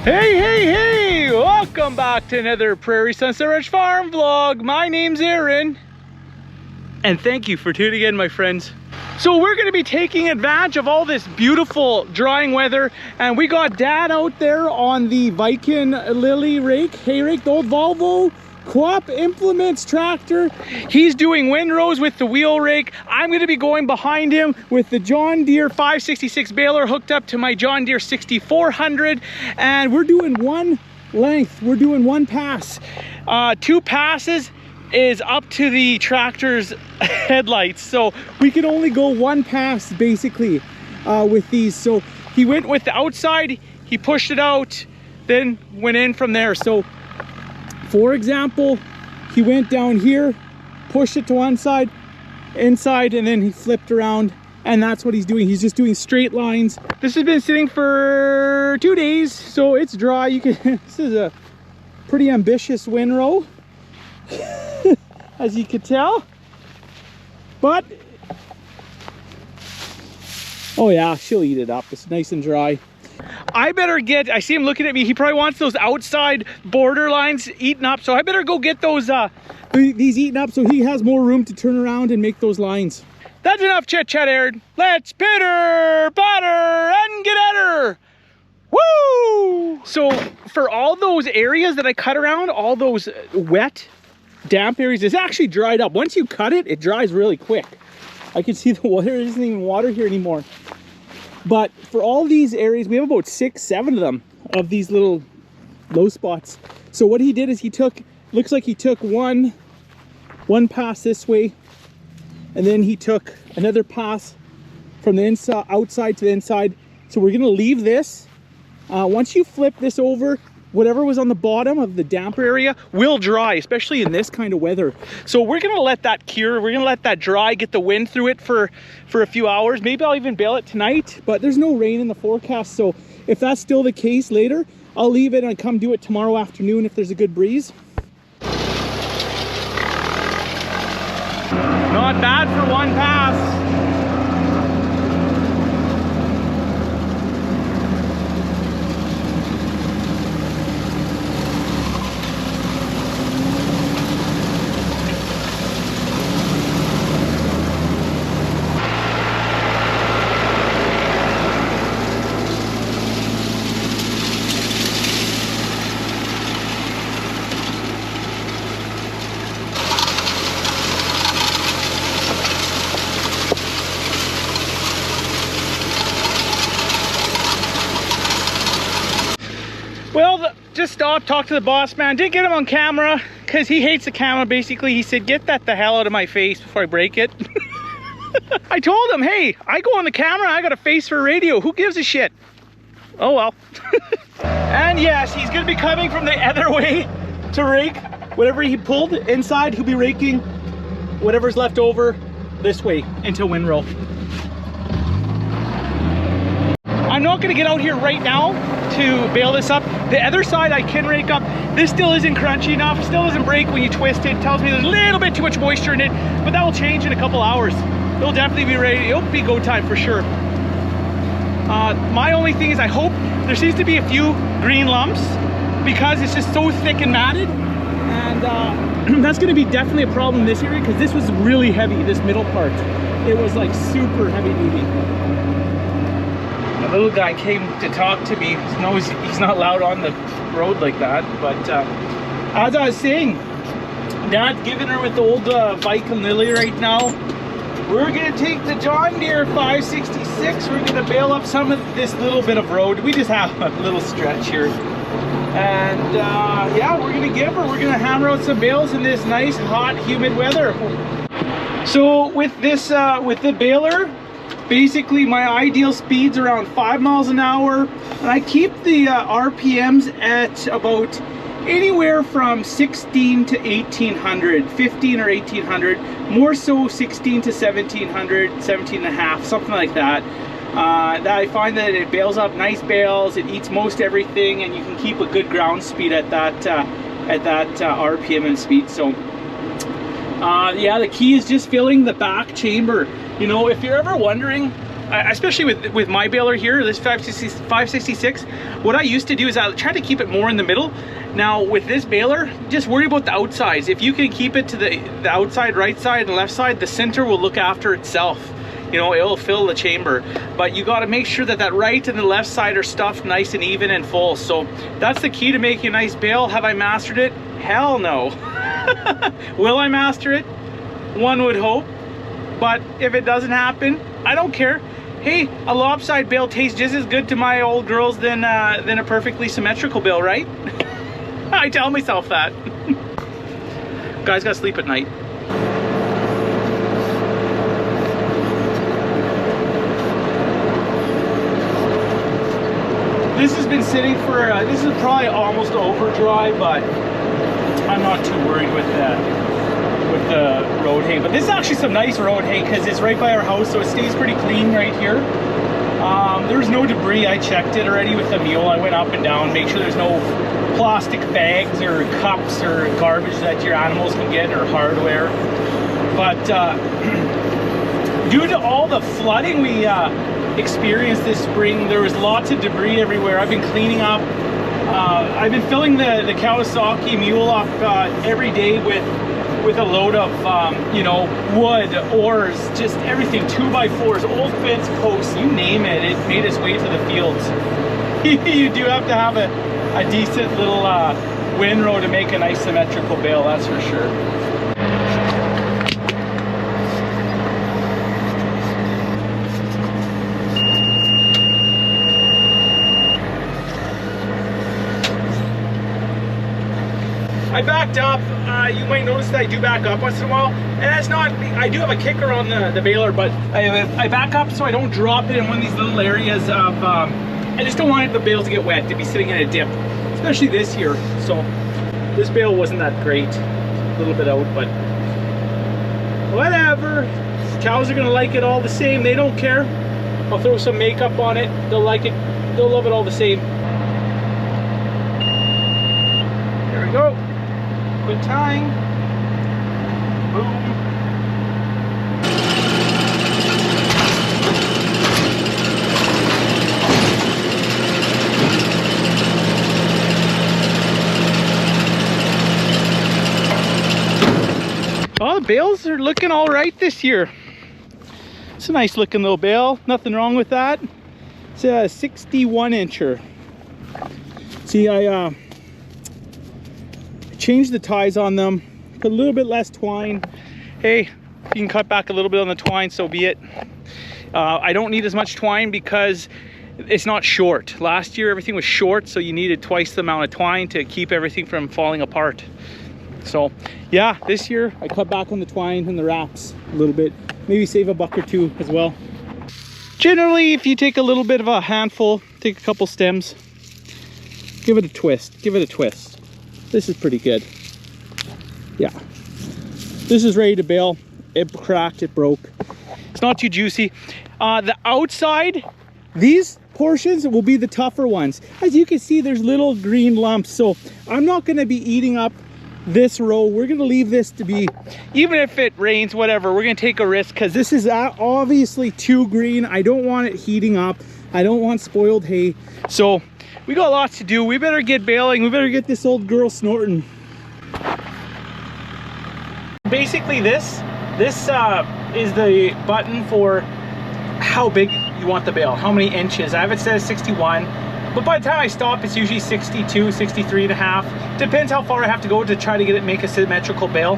Hey! Welcome back to another Prairie Sunset Ranch Farm vlog. My name's Aaron, and thank you for tuning in, my friends. So we're going to be taking advantage of all this beautiful drying weather, and we got Dad out there on the Vicon Lilly Hay Rake, the old Volvo Coop-implements tractor. He's doing windrows with the wheel rake. I'm going to be going behind him with the John Deere 566 baler hooked up to my John Deere 6400, and we're doing one length. We're doing one pass. 2 passes is up to the tractor's headlights, so we can only go one pass basically with these. So he went with the outside, he pushed it out, then went in from there. So for example, he went down here, pushed it to one side, inside, and then he flipped around, and that's what he's doing. He's just doing straight lines. This has been sitting for 2 days, so it's dry. You can this is a pretty ambitious windrow as you could tell, but oh yeah, she'll eat it up. It's nice and dry. I see him looking at me. He probably wants those outside border lines eaten up, so I better go get those these eaten up so he has more room to turn around and make those lines. That's enough chit chat, Aaron. Let's pitter patter and get at her. Woo! So for all those areas that I cut around, all those wet, damp areas, it's actually dried up. Once you cut it, it dries really quick. I can see the water. There isn't even water here anymore. But for all these areas, we have about 6-7 of them, of these little low spots. So what he did is he took, looks like he took one pass this way, and then he took another pass from the inside, outside to the inside. So we're gonna leave this. Once you flip this over, whatever was on the bottom of the damper area will dry, especially in this kind of weather. So we're gonna let that cure, we're gonna let that dry, get the wind through it for a few hours. Maybe I'll even bale it tonight, but there's no rain in the forecast. So if that's still the case later, I'll leave it and come do it tomorrow afternoon if there's a good breeze. Not bad for one pass. Well, just stopped, talked to the boss man. Didn't get him on camera because he hates the camera. Basically, he said, get that the hell out of my face before I break it. I told him, hey, I go on the camera, I got a face for radio. Who gives a shit? Oh well. And yes, he's gonna be coming from the other way to rake. Whatever he pulled inside, he'll be raking whatever's left over this way into windrow. I'm not gonna get out here right now to bale this up. The other side I can rake up. This still isn't crunchy enough, still doesn't break when you twist it. It tells me there's a little bit too much moisture in it, but that will change in a couple hours. It'll definitely be ready. It'll be go time for sure. My only thing is I hope there seems to be a few green lumps because it's just so thick and matted, and that's going to be definitely a problem in this area because this was really heavy, this middle part. It was like super heavy duty. A little guy came to talk to me. He knows he's not allowed on the road like that, but as I was saying, Dad's giving her with the old Vicon Lilly right now. We're gonna take the John Deere 566. We're gonna bale up some of this little bit of road. We just have a little stretch here, and yeah, we're gonna give her. We're gonna hammer out some bales in this nice, hot, humid weather. So with this, with the baler, basically my ideal speed's around 5 miles an hour, and I keep the RPMs at about anywhere from 16 to 1800, 15 or 1800, more so 16 to 1700, 17 and a half, something like that. That I find that it bales up nice bales, it eats most everything, and you can keep a good ground speed at that RPM and speed. So yeah, the key is just filling the back chamber. You know, if you're ever wondering especially with my baler here, this 566, what I used to do is I try to keep it more in the middle. Now with this baler, just worry about the outsides. If you can keep it to the outside, right side and left side, the center will look after itself. You know, it'll fill the chamber, but you got to make sure that that right and the left side are stuffed nice and even and full. So that's the key to making a nice bale. Have I mastered it? Hell no. Will I master it? One would hope, but if it doesn't happen, I don't care. Hey, a lopsided bale tastes just as good to my old girls than a perfectly symmetrical bale, right? I tell myself that. Guys gotta sleep at night. This has been sitting for, this is probably almost overdry, but I'm not too worried with the road hay. But this is actually some nice road hay because it's right by our house, so it stays pretty clean right here. There's no debris. I checked it already with the mule. I went up and down, make sure there's no plastic bags or cups or garbage that your animals can get or hardware. But due to all the flooding we experienced this spring, there was lots of debris everywhere. I've been cleaning up. I've been filling the Kawasaki mule up every day with a load of you know, wood, oars, just everything, 2x4s, old fence posts, you name it. It made its way to the fields. You do have to have a decent little windrow to make a nice symmetrical bale, that's for sure. I backed up. You might notice that I do back up once in a while, and that's not, I do have a kicker on the baler, but I back up so I don't drop it in one of these little areas of, I just don't want the bales to get wet, to be sitting in a dip, especially this year. So this bale wasn't that great, a little bit out, but whatever. Cows are gonna like it all the same. They don't care. I'll throw some makeup on it. They'll like it. They'll love it all the same. There we go. Quit tying. Boom. Oh, the bales are looking all right this year. It's a nice looking little bale. Nothing wrong with that. It's a 61 incher. See, I changed the ties on them, put a little bit less twine. Hey, if you can cut back a little bit on the twine, so be it. I don't need as much twine because it's not short. Last year everything was short, so you needed twice the amount of twine to keep everything from falling apart. So yeah, this year I cut back on the twine and the wraps a little bit, maybe save a buck or two as well. Generally, if you take a little bit of a handful, take a couple stems, give it a twist, give it a twist. This is pretty good. Yeah, this is ready to bale. It cracked, it broke. It's not too juicy. The outside, these portions will be the tougher ones. As you can see, there's little green lumps, so I'm not going to be eating up this row. We're going to leave this to be, even if it rains, whatever, we're going to take a risk because this is obviously too green. I don't want it heating up. I don't want spoiled hay. So we got lots to do. We better get baling. We better get this old girl snorting. Basically this is the button for how big you want the bale, how many inches. I have it set as 61, but by the time I stop, it's usually 62, 63 and a half. Depends how far I have to go to try to get it, make a symmetrical bale.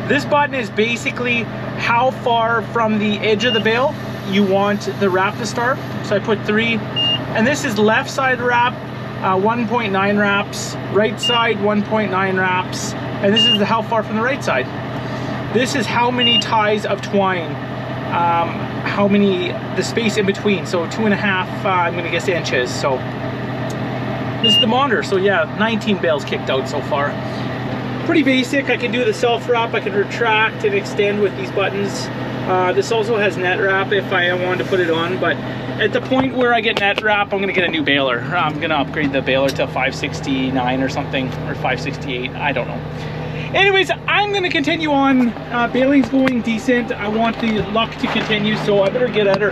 This button is basically how far from the edge of the bale you want the wrap to start. So I put 3. And this is left side wrap, 1.9 wraps, right side 1.9 wraps, and this is how far from the right side. This is how many ties of twine, how many, the space in between, so 2.5, I'm gonna guess inches. So this is the monitor. So yeah, 19 bales kicked out so far. Pretty basic. I can do the self wrap, I can retract and extend with these buttons. This also has net wrap if I wanted to put it on, but at the point where I get net wrap, I'm gonna get a new baler. I'm gonna upgrade the baler to 569 or something, or 568, I don't know. Anyways, I'm gonna continue on. Baling's going decent. I want the luck to continue, so I better get at her.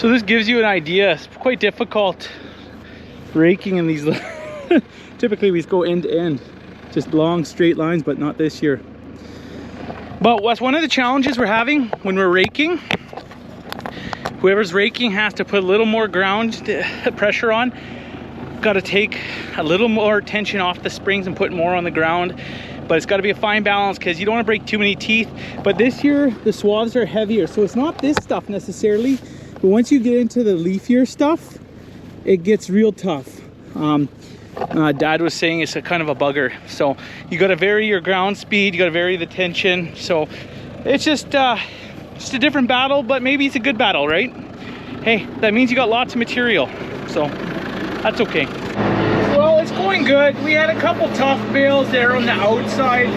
So this gives you an idea. It's quite difficult raking in these. Typically we go end to end, just long straight lines, but not this year. But what's one of the challenges we're having when we're raking, whoever's raking has to put a little more ground pressure on. Got to take a little more tension off the springs and put more on the ground. But it's got to be a fine balance because you don't want to break too many teeth. But this year the swaths are heavier, so it's not this stuff necessarily, but once you get into the leafier stuff, it gets real tough. Dad was saying it's a kind of a bugger, so you got to vary your ground speed, you got to vary the tension. So it's just a different battle, but maybe it's a good battle, right? Hey, that means you got lots of material, so that's okay. Well, it's going good. We had a couple tough bales there on the outside.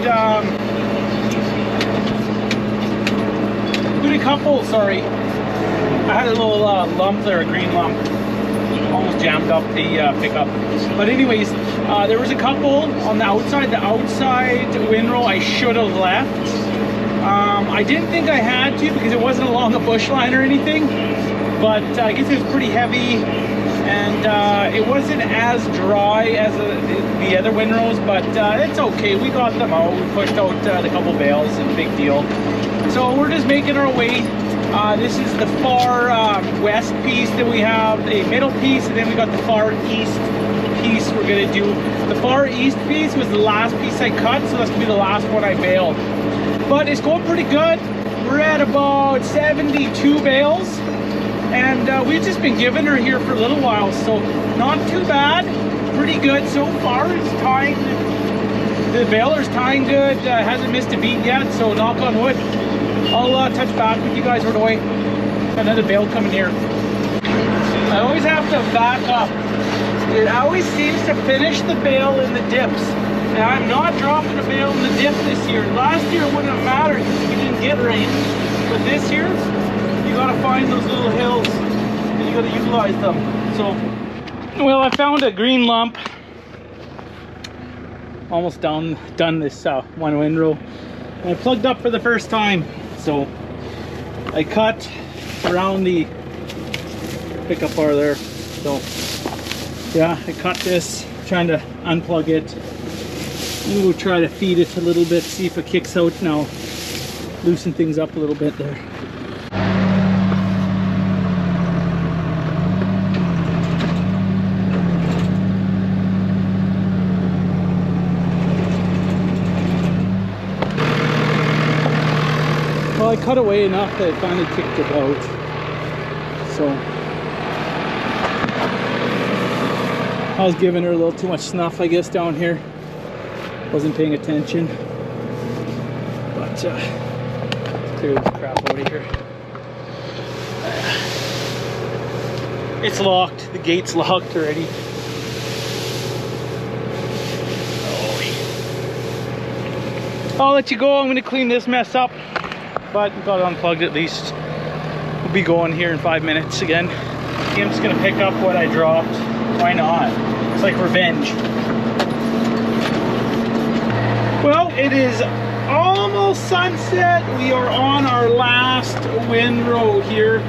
Sorry. I had a little lump there, a green lump. Almost jammed up the pickup. But anyways, there was a couple on the outside. The outside windrow I should have left. I didn't think I had to because it wasn't along a bush line or anything. But I guess it was pretty heavy. And it wasn't as dry as the other windrows, but it's okay. We got them out. We pushed out the couple bales, and big deal. So we're just making our way. This is the far west piece. Then we have a middle piece, and then we got the far east piece we're gonna do. The far east piece was the last piece I cut, so that's gonna be the last one I baled. But it's going pretty good. We're at about 72 bales. And we've just been giving her here for a little while, so not too bad. Pretty good so far. It's tying. The baler's tying good. Hasn't missed a beat yet, so knock on wood. I'll touch back with you guys right away. Another bale coming here. I always have to back up. It always seems to finish the bale in the dips. Now I'm not dropping a bale in the dip this year. Last year it wouldn't have mattered because we didn't get rain. But this year, you gotta find those little hills and you gotta utilize them. So, well, I found a green lump. Almost done this one windrow. And I plugged up for the first time. So I cut around the pickup bar there. So yeah, I cut this, trying to unplug it. And we'll try to feed it a little bit, see if it kicks out now. Loosen things up a little bit there. Well, I cut away enough that it finally kicked it out. So I was giving her a little too much snuff, I guess, down here. Wasn't paying attention. But clear this crap out of here. It's locked. The gate's locked already. I'll let you go. I'm going to clean this mess up. But got it unplugged at least. We'll be going here in 5 minutes again. I'm just going to pick up what I dropped. Why not? It's like revenge. Well, it is almost sunset. We are on our last windrow here.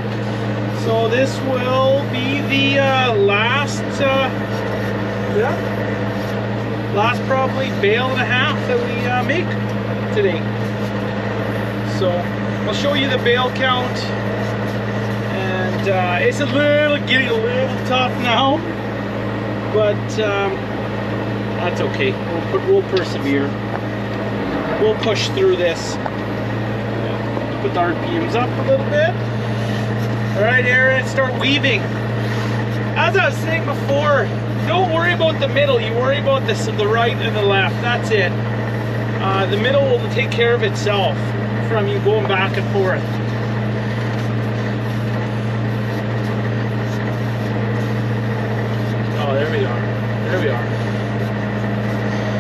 So this will be the last probably bale and a half that we make today. So I'll show you the bale count, and it's getting a little tough now, but that's okay. We'll persevere. We'll push through this. Put the RPMs up a little bit. All right, Aaron, start weaving. As I was saying before, don't worry about the middle. You worry about the right and the left. That's it. The middle will take care of itself from you going back and forth. Oh, there we are. There we are.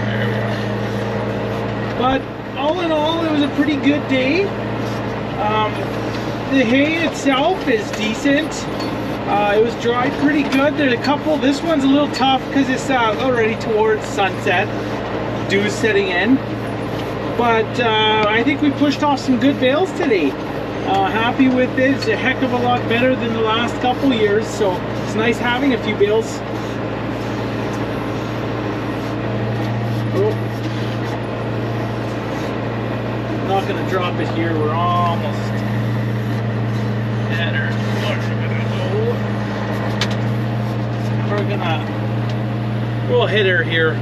There we are. But all in all, it was a pretty good day. The hay itself is decent. It was dried pretty good. There's a couple. This one's a little tough because it's already towards sunset. Dew's setting in. But I think we pushed off some good bales today. Happy with it. It's a heck of a lot better than the last couple years, so it's nice having a few bales. Oh. I'm not gonna drop it here. We're almost at her. We'll hit her here.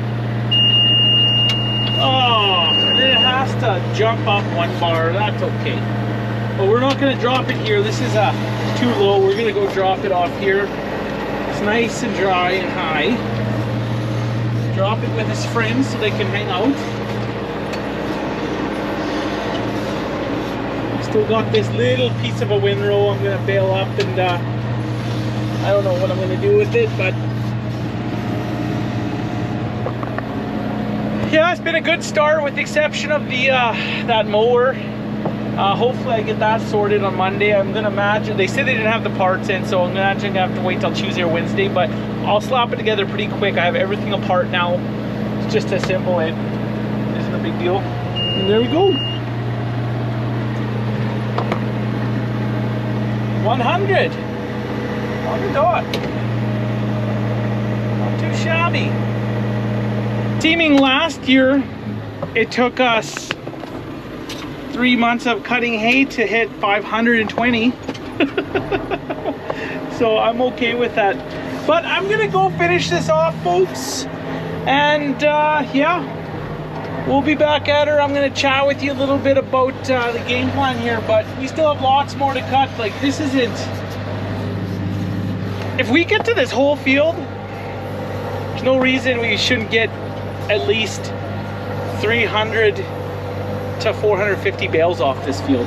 Oh, it has to jump up one bar. That's okay. But we're not going to drop it here. This is too low. We're going to go drop it off here. It's nice and dry and high. Drop it with his friends so they can hang out. Still got this little piece of a windrow I'm going to bale up, and I don't know what I'm going to do with it, but yeah, it's been a good start with the exception of the that mower. Hopefully I get that sorted on Monday. I'm gonna imagine, they said they didn't have the parts in, so I'm imagining I have to wait till Tuesday or Wednesday, but I'll slap it together pretty quick. I have everything apart now. It's just to assemble it. Isn't a big deal. And there we go. 100 on the dot. Not too shabby. Seeming last year, it took us 3 months of cutting hay to hit 520. So I'm okay with that. But I'm gonna go finish this off, folks. And yeah, we'll be back at her. I'm gonna chat with you a little bit about the game plan here, but we still have lots more to cut. Like, this isn't, if we get to this whole field, there's no reason we shouldn't get at least 300 to 450 bales off this field.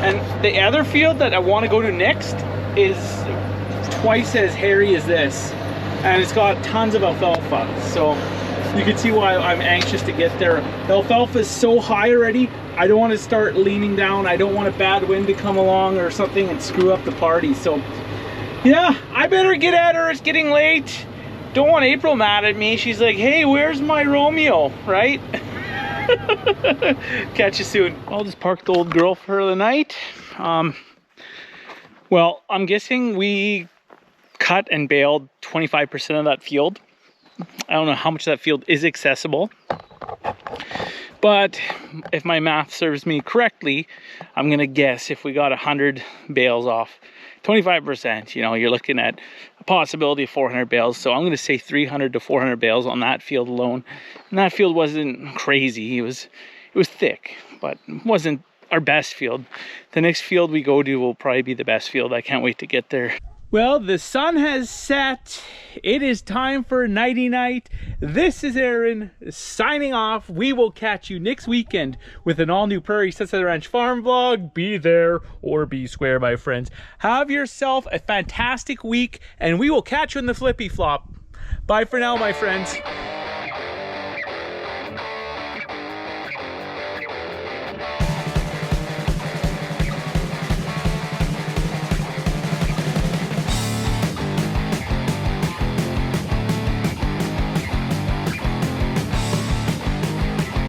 And the other field that I want to go to next is twice as hairy as this, and it's got tons of alfalfa, so you can see why I'm anxious to get there. The alfalfa is so high already, I don't want to start leaning down. I don't want a bad wind to come along or something and screw up the party. So yeah, I better get at her. It's getting late. Don't want April mad at me. She's like, hey, where's my Romeo, right? Catch you soon. I'll just park the old girl for the night. Well, I'm guessing we cut and baled 25% of that field. I don't know how much of that field is accessible, but if my math serves me correctly, I'm gonna guess if we got 100 bales off, 25%, you know, you're looking at a possibility of 400 bales. So I'm going to say 300 to 400 bales on that field alone. And that field wasn't crazy. It was thick, but it wasn't our best field. The next field we go to will probably be the best field. I can't wait to get there. Well, the sun has set. It is time for nighty night. This is Aaron signing off. We will catch you next weekend with an all new Prairie Sunset Ranch farm vlog. Be there or be square, my friends. Have yourself a fantastic week, and we will catch you in the flippy flop. Bye for now, my friends.